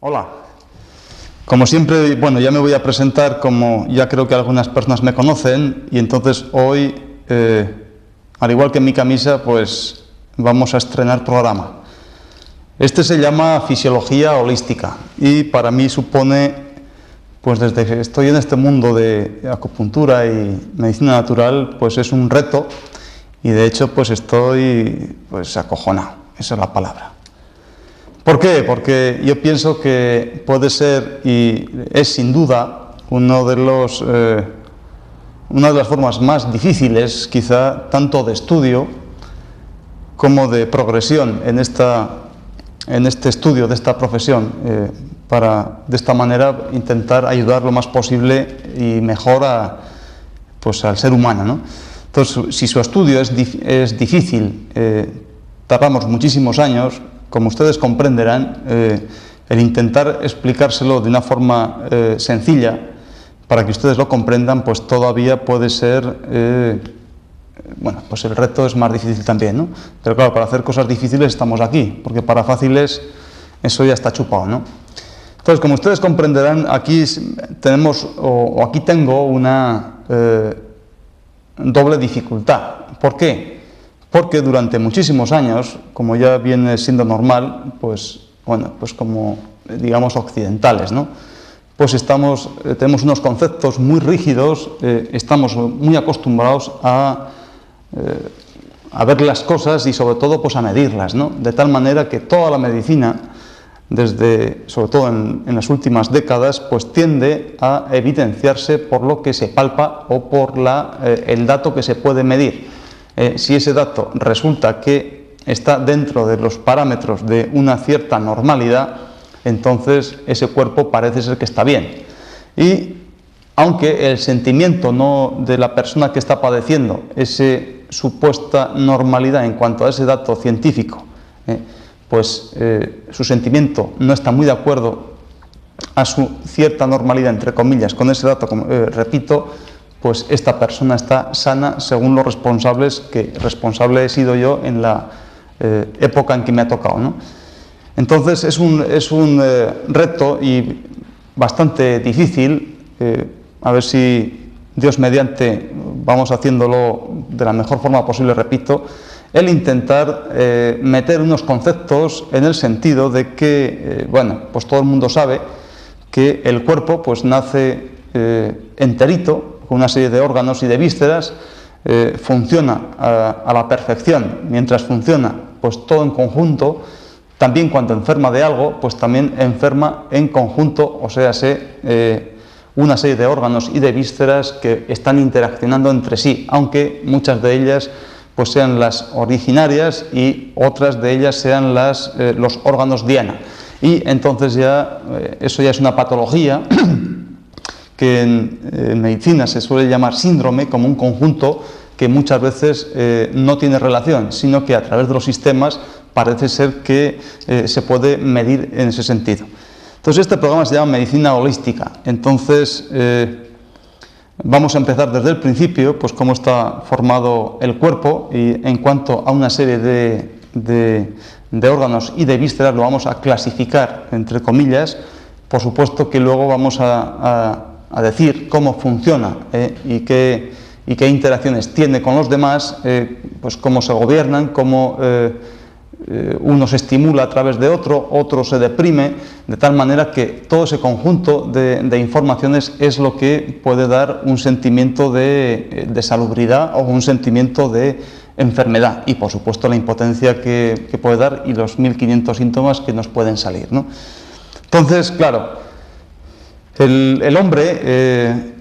Hola. Como siempre, bueno, ya me voy a presentar como ya creo que algunas personas me conocen y entonces hoy, al igual que en mi camisa, pues vamos a estrenar programa. Este se llama Fisiología Holística y para mí supone, pues desde que estoy en este mundo de acupuntura y medicina natural, pues es un reto y de hecho pues estoy pues acojonado, esa es la palabra. ¿Por qué? Porque yo pienso que puede ser y es sin duda una de las formas más difíciles, quizá, tanto de estudio como de progresión en este estudio de esta profesión, para de esta manera intentar ayudar lo más posible y mejor al ser humano, ¿no? Entonces, si su estudio es difícil, tardamos muchísimos años. Como ustedes comprenderán, el intentar explicárselo de una forma sencilla para que ustedes lo comprendan, pues todavía puede ser, bueno, pues el reto es más difícil también, ¿no? Pero claro, para hacer cosas difíciles estamos aquí, porque para fáciles eso ya está chupado, ¿no? Entonces, como ustedes comprenderán, aquí tenemos, o aquí tengo una doble dificultad. ¿Por qué? Porque durante muchísimos años, como ya viene siendo normal, pues bueno, pues como digamos occidentales, ¿no? Pues tenemos unos conceptos muy rígidos, estamos muy acostumbrados a ver las cosas y sobre todo pues a medirlas, ¿no? De tal manera que toda la medicina, sobre todo en las últimas décadas, pues tiende a evidenciarse por lo que se palpa o por el dato que se puede medir. Si ese dato resulta que está dentro de los parámetros de una cierta normalidad, entonces ese cuerpo parece ser que está bien. Y aunque el sentimiento de la persona que está padeciendo esa supuesta normalidad en cuanto a ese dato científico, su sentimiento no está muy de acuerdo a su cierta normalidad, entre comillas, con ese dato, repito, pues esta persona está sana según los responsables, que responsable he sido yo en la época en que me ha tocado, ¿no? Entonces es un reto y bastante difícil, a ver si Dios mediante vamos haciéndolo de la mejor forma posible, repito, el intentar meter unos conceptos en el sentido de que, bueno, pues todo el mundo sabe que el cuerpo pues nace enterito, con una serie de órganos y de vísceras, funciona a la perfección. Mientras funciona pues todo en conjunto, también cuando enferma de algo, pues también enferma en conjunto, o sea, una serie de órganos y de vísceras que están interaccionando entre sí, aunque muchas de ellas pues sean las originarias y otras de ellas sean los órganos diana. Y entonces eso ya es una patología que en medicina se suele llamar síndrome, como un conjunto que muchas veces no tiene relación, sino que a través de los sistemas parece ser que se puede medir en ese sentido. Entonces este programa se llama Medicina Holística. Entonces vamos a empezar desde el principio, pues cómo está formado el cuerpo, y en cuanto a una serie de órganos y de vísceras lo vamos a clasificar, entre comillas. Por supuesto que luego vamos a decir cómo funciona y qué interacciones tiene con los demás, pues cómo se gobiernan, cómo uno se estimula a través de otro se deprime, de tal manera que todo ese conjunto de informaciones es lo que puede dar un sentimiento de salubridad o un sentimiento de enfermedad, y por supuesto la impotencia que puede dar y los 1500 síntomas que nos pueden salir, ¿no? Entonces, claro, el hombre,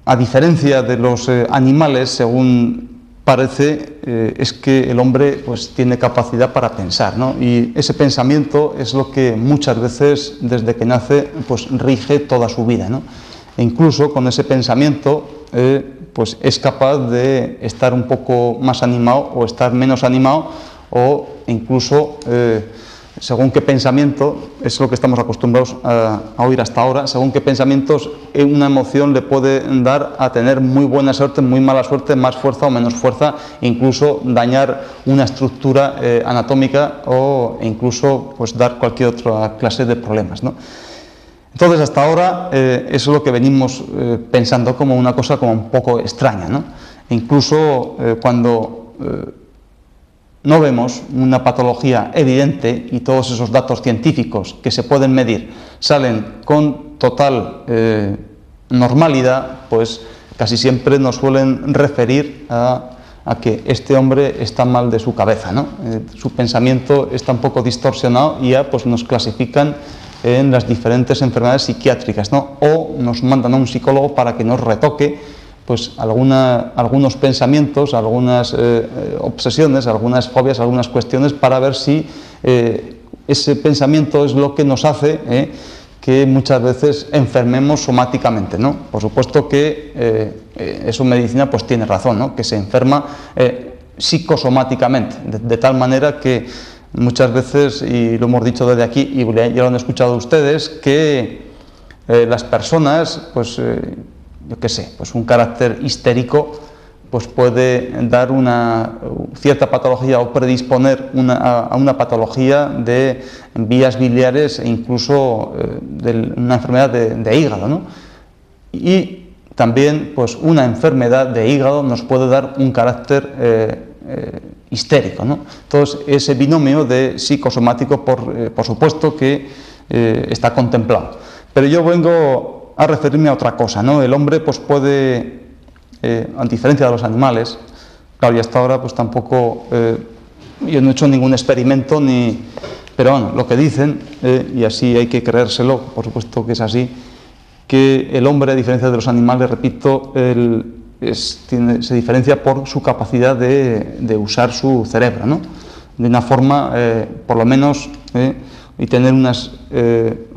a diferencia de los animales, según parece, es que el hombre pues tiene capacidad para pensar, ¿no? Y ese pensamiento es lo que muchas veces, desde que nace, pues rige toda su vida, ¿no? E incluso con ese pensamiento pues es capaz de estar un poco más animado o estar menos animado, o incluso según qué pensamiento, es lo que estamos acostumbrados a oír hasta ahora, según qué pensamientos una emoción le puede dar a tener muy buena suerte, muy mala suerte, más fuerza o menos fuerza, incluso dañar una estructura anatómica o incluso pues, dar cualquier otra clase de problemas, ¿no? Entonces, hasta ahora, eso es lo que venimos pensando como una cosa como un poco extraña, ¿no? Incluso cuando no vemos una patología evidente y todos esos datos científicos que se pueden medir salen con total normalidad, pues casi siempre nos suelen referir a que este hombre está mal de su cabeza, ¿no? Su pensamiento está un poco distorsionado y ya pues, nos clasifican en las diferentes enfermedades psiquiátricas, ¿no? O nos mandan a un psicólogo para que nos retoque pues algunos pensamientos, algunas obsesiones, algunas fobias, algunas cuestiones para ver si ese pensamiento es lo que nos hace que muchas veces enfermemos somáticamente, ¿no? Por supuesto que eso medicina pues tiene razón, ¿no? Que se enferma psicosomáticamente, de tal manera que muchas veces, y lo hemos dicho desde aquí y ya lo han escuchado ustedes, que las personas pues yo qué sé, pues un carácter histérico pues puede dar una cierta patología o predisponer a una patología de vías biliares e incluso de una enfermedad de hígado, ¿no? Y también pues una enfermedad de hígado nos puede dar un carácter histérico, ¿no? Entonces ese binomio de psicosomático por supuesto que está contemplado. Pero yo vengo a referirme a otra cosa, ¿no? El hombre pues puede, a diferencia de los animales, claro, y hasta ahora pues tampoco, yo no he hecho ningún experimento, pero bueno, lo que dicen, y así hay que creérselo, por supuesto que es así, que el hombre, a diferencia de los animales, repito, se diferencia por su capacidad de usar su cerebro, ¿no? De una forma, por lo menos, y tener unas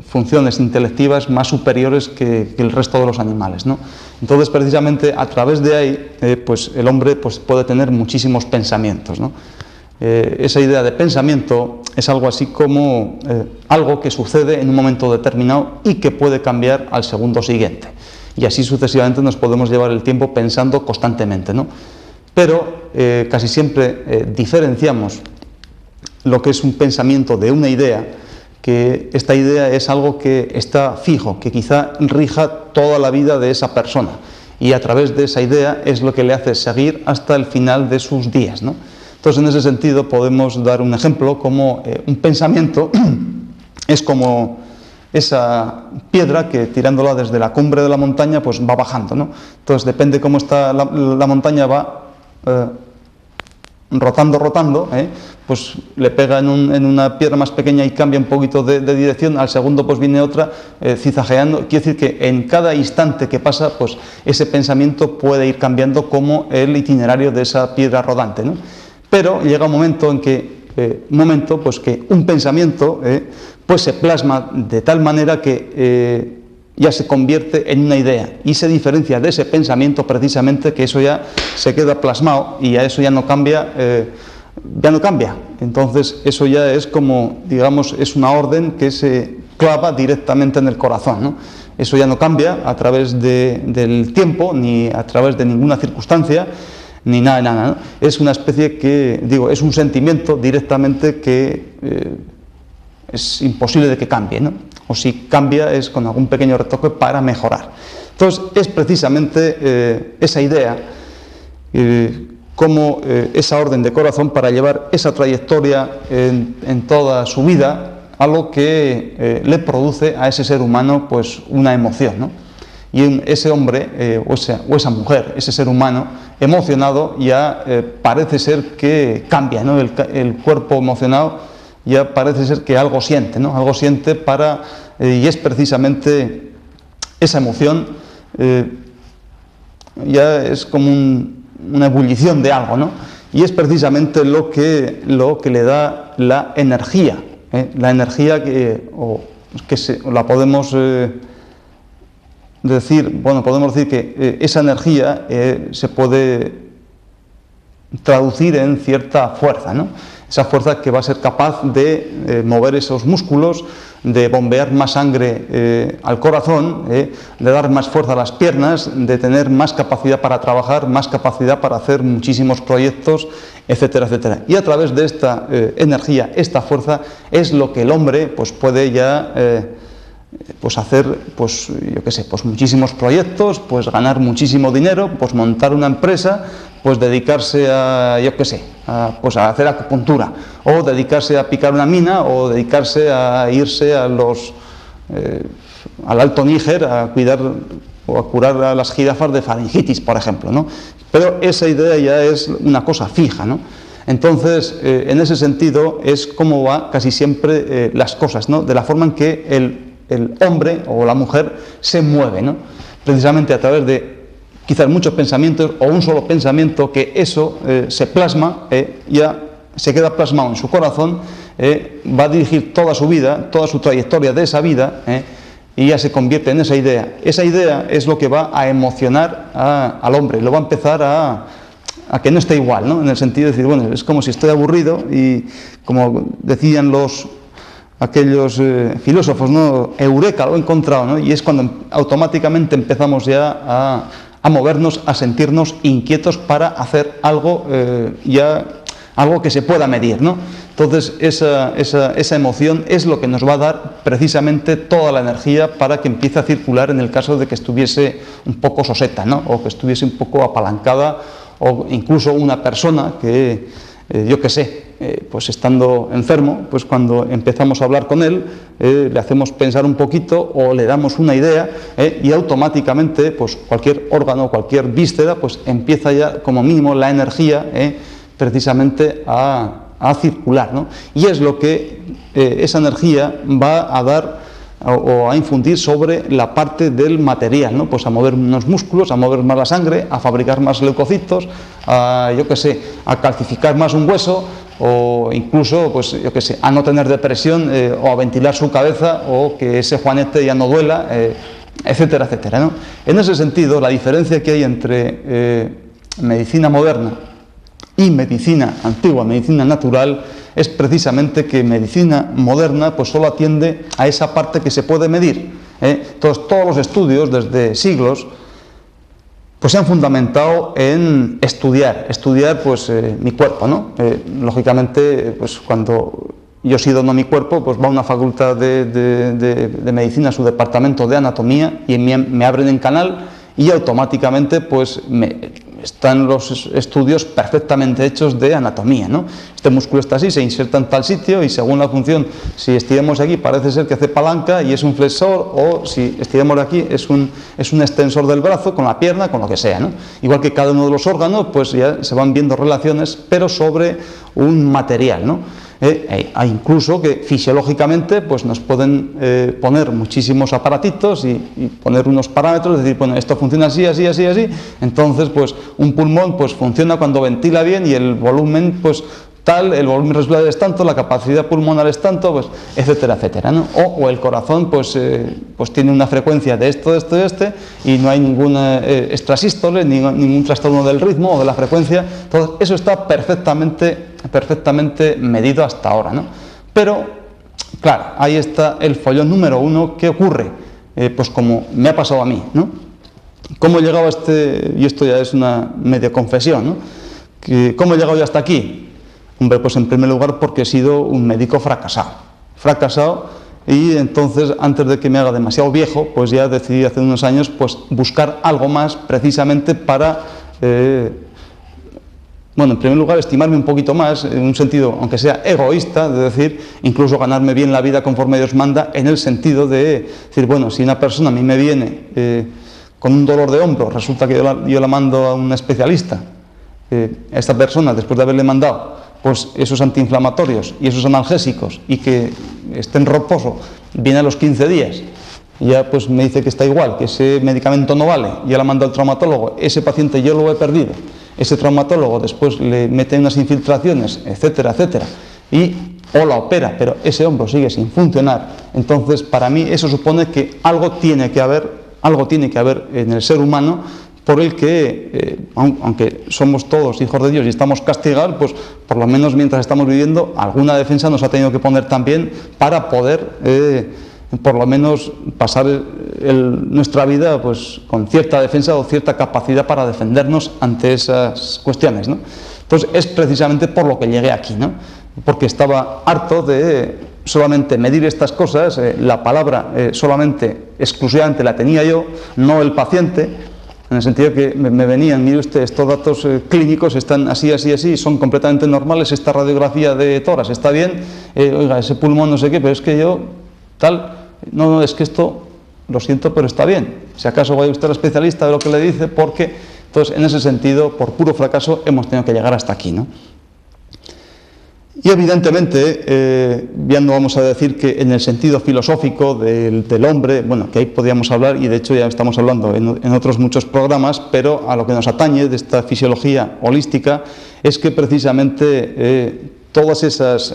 funciones intelectivas más superiores que el resto de los animales, ¿no? Entonces, precisamente, a través de ahí, pues el hombre pues, puede tener muchísimos pensamientos, ¿no? Esa idea de pensamiento es algo así como algo que sucede en un momento determinado y que puede cambiar al segundo siguiente. Y así sucesivamente nos podemos llevar el tiempo pensando constantemente, ¿no? Pero casi siempre diferenciamos lo que es un pensamiento de una idea, que esta idea es algo que está fijo, que quizá rija toda la vida de esa persona, y a través de esa idea es lo que le hace seguir hasta el final de sus días, ¿no? Entonces, en ese sentido, podemos dar un ejemplo como un pensamiento es como esa piedra que tirándola desde la cumbre de la montaña pues va bajando, ¿no? Entonces, depende cómo está la montaña, va rotando, pues le pega en una piedra más pequeña y cambia un poquito de dirección, al segundo pues viene otra cizajeando. Quiere decir que en cada instante que pasa pues ese pensamiento puede ir cambiando como el itinerario de esa piedra rodante, ¿no? Pero llega un momento en que pues que un pensamiento pues se plasma de tal manera que ya se convierte en una idea y se diferencia de ese pensamiento precisamente, que eso ya se queda plasmado y ya eso ya no cambia, entonces eso ya es como, digamos, es una orden que se clava directamente en el corazón, ¿no? Eso ya no cambia a través del tiempo ni a través de ninguna circunstancia ni nada, ¿no? Es una especie que, digo, es un sentimiento directamente que es imposible de que cambie, ¿no? O si cambia es con algún pequeño retoque para mejorar. Entonces, es precisamente esa idea, como esa orden de corazón para llevar esa trayectoria en toda su vida, algo que le produce a ese ser humano pues una emoción, ¿no? Y ese hombre o esa mujer, ese ser humano emocionado ya parece ser que cambia, ¿no? El cuerpo emocionado ya parece ser que algo siente, ¿no? Algo siente y es precisamente esa emoción, ya es como una ebullición de algo, ¿no? Y es precisamente lo que le da la energía que la podemos decir, bueno, podemos decir que esa energía se puede traducir en cierta fuerza, ¿no? Esa fuerza que va a ser capaz de mover esos músculos, de bombear más sangre al corazón, de dar más fuerza a las piernas, de tener más capacidad para trabajar, más capacidad para hacer muchísimos proyectos, etcétera, etcétera. Y a través de esta energía, esta fuerza, es lo que el hombre pues, puede ya pues hacer, pues, yo qué sé, pues muchísimos proyectos, pues ganar muchísimo dinero, pues montar una empresa, pues dedicarse a, yo qué sé, pues a hacer acupuntura, o dedicarse a picar una mina, o dedicarse a irse a al Alto Níger a cuidar o a curar a las jirafas de faringitis, por ejemplo, ¿no? Pero esa idea ya es una cosa fija, ¿no? Entonces, en ese sentido, es como va casi siempre las cosas, ¿no? De la forma en que el hombre o la mujer se mueve, ¿no? Precisamente a través de quizás muchos pensamientos o un solo pensamiento, que eso se plasma, ya se queda plasmado en su corazón, va a dirigir toda su vida, toda su trayectoria de esa vida, y ya se convierte en esa idea. Esa idea es lo que va a emocionar al hombre, lo va a empezar a que no esté igual, ¿no? En el sentido de decir, bueno, es como si estoy aburrido, y como decían aquellos filósofos, ¿no? Eureka, lo he encontrado, ¿no? Y es cuando automáticamente empezamos ya a movernos, a sentirnos inquietos para hacer algo, algo que se pueda medir, ¿no? Entonces esa emoción es lo que nos va a dar precisamente toda la energía para que empiece a circular en el caso de que estuviese un poco soseta, ¿no? O que estuviese un poco apalancada, o incluso una persona que, yo qué sé, pues estando enfermo, pues cuando empezamos a hablar con él, le hacemos pensar un poquito o le damos una idea, y automáticamente pues cualquier órgano, cualquier víscera, pues empieza ya como mínimo la energía precisamente a circular, ¿no? Y es lo que esa energía va a dar o a infundir sobre la parte del material, ¿no? Pues a mover unos músculos, a mover más la sangre, a fabricar más leucocitos, a, yo qué sé, a calcificar más un hueso, o incluso, pues yo qué sé, a no tener depresión, o a ventilar su cabeza, o que ese juanete ya no duela, etcétera, etcétera, ¿no? En ese sentido, la diferencia que hay entre medicina moderna y medicina antigua, medicina natural, es precisamente que medicina moderna pues solo atiende a esa parte que se puede medir. Entonces, todos los estudios desde siglos pues se han fundamentado en estudiar pues mi cuerpo, ¿no? Lógicamente, pues cuando yo sí dono mi cuerpo, pues va a una facultad de medicina, a su departamento de anatomía, y me abren en canal, y automáticamente pues están los estudios perfectamente hechos de anatomía, ¿no? Este músculo está así, se inserta en tal sitio, y según la función, si estiramos aquí parece ser que hace palanca y es un flexor, o si estiramos aquí es un extensor del brazo con la pierna, con lo que sea, ¿no? Igual que cada uno de los órganos, pues ya se van viendo relaciones, pero sobre un material, ¿no? Hay incluso que fisiológicamente pues nos pueden poner muchísimos aparatitos y poner unos parámetros, decir, bueno, esto funciona así, así, así, así. Entonces, pues un pulmón pues funciona cuando ventila bien, y el volumen pues tal, el volumen respiratorio es tanto, la capacidad pulmonar es tanto, pues etcétera, etcétera, ¿no? O el corazón pues tiene una frecuencia de esto, y no hay ninguna extrasístole, ningún trastorno del ritmo o de la frecuencia. Todo eso está perfectamente medido hasta ahora, ¿no? Pero, claro, ahí está el follón número uno. ¿Qué ocurre? Pues como me ha pasado a mí, ¿no? ¿Cómo he llegado a y esto ya es una media confesión, ¿no? ¿Cómo he llegado yo hasta aquí? Hombre, pues en primer lugar porque he sido un médico fracasado, y entonces, antes de que me haga demasiado viejo, pues ya decidí hace unos años pues buscar algo más, precisamente para bueno, en primer lugar, estimarme un poquito más, en un sentido, aunque sea egoísta, de decir, incluso ganarme bien la vida conforme Dios manda, en el sentido de decir, bueno, si una persona a mí me viene con un dolor de hombro, resulta que yo la mando a un especialista, a esta persona, después de haberle mandado pues esos antiinflamatorios y esos analgésicos, y que esté en reposo, viene a los 15 días, y ya pues me dice que está igual, que ese medicamento no vale, ya la mando al traumatólogo, ese paciente yo lo he perdido, ese traumatólogo después le mete unas infiltraciones, etcétera, etcétera, o la opera, pero ese hombro sigue sin funcionar. Entonces, para mí eso supone que algo tiene que haber en el ser humano por el que, aunque somos todos hijos de Dios y estamos castigados, pues por lo menos mientras estamos viviendo, alguna defensa nos ha tenido que poner también para poder, por lo menos, pasar nuestra vida pues con cierta defensa o cierta capacidad para defendernos ante esas cuestiones, ¿no? Entonces es precisamente por lo que llegué aquí, ¿no? Porque estaba harto de solamente medir estas cosas, la palabra solamente, exclusivamente la tenía yo, no el paciente, en el sentido que me venían, mire usted, estos datos clínicos están así, así, así, son completamente normales, esta radiografía de tórax está bien, oiga, ese pulmón no sé qué, pero es que yo, tal, no, es que esto, lo siento, pero está bien, si acaso vaya usted al especialista de lo que le dice, porque, entonces, en ese sentido, por puro fracaso, hemos tenido que llegar hasta aquí, ¿no? Y evidentemente, ya no vamos a decir que en el sentido filosófico del hombre, bueno, que ahí podríamos hablar, y de hecho ya estamos hablando en otros muchos programas, pero a lo que nos atañe de esta fisiología holística es que precisamente todas esas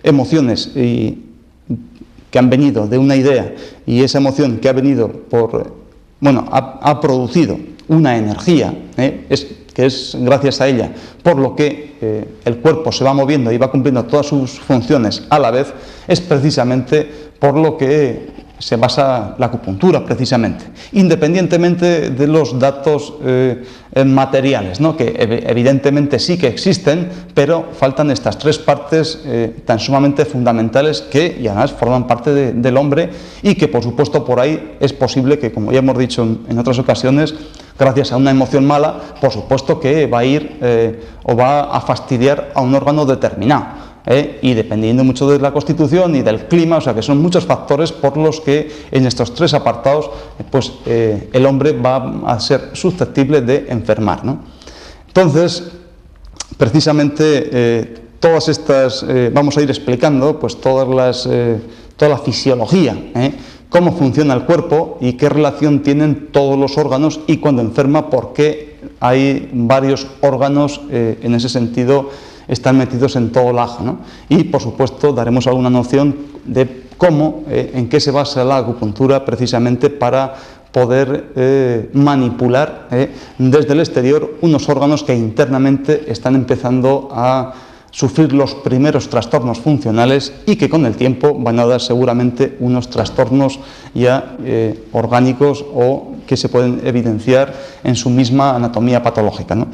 emociones que han venido de una idea y esa emoción que ha venido por, bueno, ha producido una energía, que es gracias a ella, por lo que el cuerpo se va moviendo y va cumpliendo todas sus funciones a la vez, es precisamente por lo que se basa la acupuntura, precisamente, independientemente de los datos materiales, ¿no? Que evidentemente sí que existen, pero faltan estas tres partes tan sumamente fundamentales que y además forman parte del hombre y que por supuesto por ahí es posible que, como ya hemos dicho en otras ocasiones, gracias a una emoción mala, por supuesto que va a ir o va a fastidiar a un órgano determinado. Y dependiendo mucho de la constitución y del clima, o sea que son muchos factores por los que en estos tres apartados pues, el hombre va a ser susceptible de enfermar, ¿no? Entonces, precisamente todas estas, vamos a ir explicando pues, toda la fisiología, cómo funciona el cuerpo y qué relación tienen todos los órganos y cuando enferma, por qué hay varios órganos en ese sentido están metidos en todo el ajo, ¿no? Y por supuesto daremos alguna noción de cómo, en qué se basa la acupuntura precisamente para poder manipular desde el exterior unos órganos que internamente están empezando a sufrir los primeros trastornos funcionales y que con el tiempo van a dar seguramente unos trastornos ya orgánicos o que se pueden evidenciar en su misma anatomía patológica, ¿no?